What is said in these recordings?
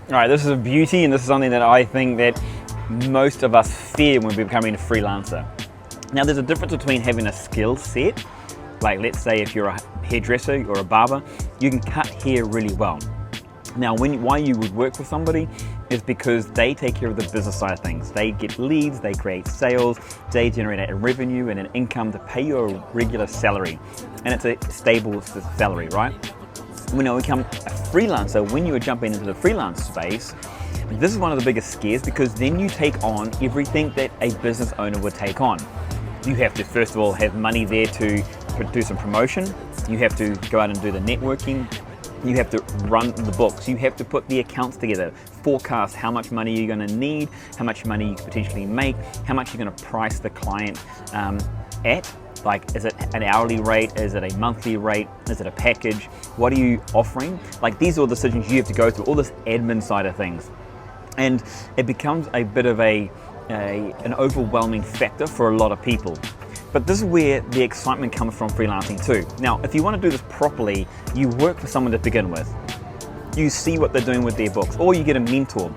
All right, this is a beauty, and this is something that I think that most of us fear when we're becoming a freelancer. Now, there's a difference between having a skill set, like let's say if you're a hairdresser or a barber, you can cut hair really well. Now, why you would work with somebody is because they take care of the business side of things. They get leads, they create sales, they generate a revenue and an income to pay you a regular salary. And it's a stable salary, right? When you become a freelancer, when you're jumping into the freelance space, this is one of the biggest scares, because then you take on everything that a business owner would take on. You have to, first of all, have money there to do some promotion. You have to go out and do the networking. You have to run the books. You have to put the accounts together, forecast how much money you're going to need, how much money you could potentially make, how much you're going to price the client at. Like, is it an hourly rate? Is it a monthly rate? Is it a package? What are you offering? Like, these are all decisions you have to go through, all this admin side of things. And it becomes a bit of an overwhelming factor for a lot of people. But this is where the excitement comes from freelancing too. Now, if you want to do this properly, you work for someone to begin with. You see what they're doing with their books, or you get a mentor,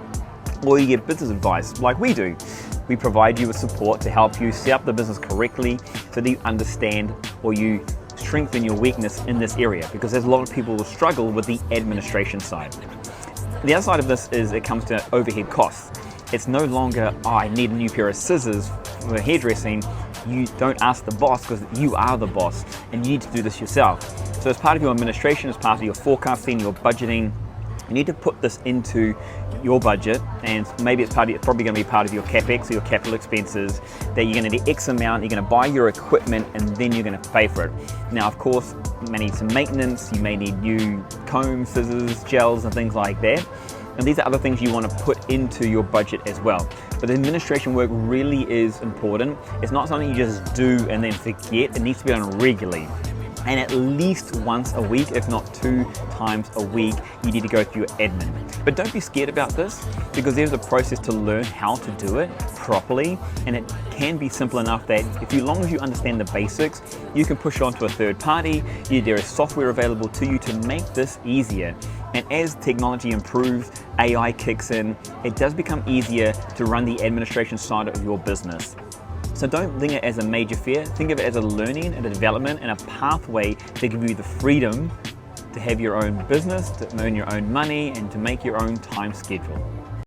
or you get business advice like we do. We provide you with support to help you set up the business correctly so that you understand, or you strengthen your weakness in this area, because there's a lot of people who struggle with the administration side. The other side of this is it comes to overhead costs. It's no longer, oh, I need a new pair of scissors for hairdressing. You don't ask the boss, because you are the boss and you need to do this yourself. So as part of your administration, as part of your forecasting, your budgeting, you need to put this into your budget, and maybe it's probably going to be part of your capex or your capital expenses, that you're going to do X amount, you're going to buy your equipment, and then you're going to pay for it. Now, of course, you may need some maintenance, you may need new combs, scissors, gels, and things like that. And these are other things you want to put into your budget as well. But the administration work really is important. It's not something you just do and then forget. It needs to be done regularly. And at least once a week, if not 2 times a week, you need to go through your admin. But don't be scared about this, because there's a process to learn how to do it properly, and it can be simple enough that as long as you understand the basics, you can push it on to a third party. There is software available to you to make this easier. And as technology improves, AI kicks in, it does become easier to run the administration side of your business. So don't think it as a major fear, think of it as a learning and a development and a pathway to give you the freedom to have your own business, to earn your own money, and to make your own time schedule.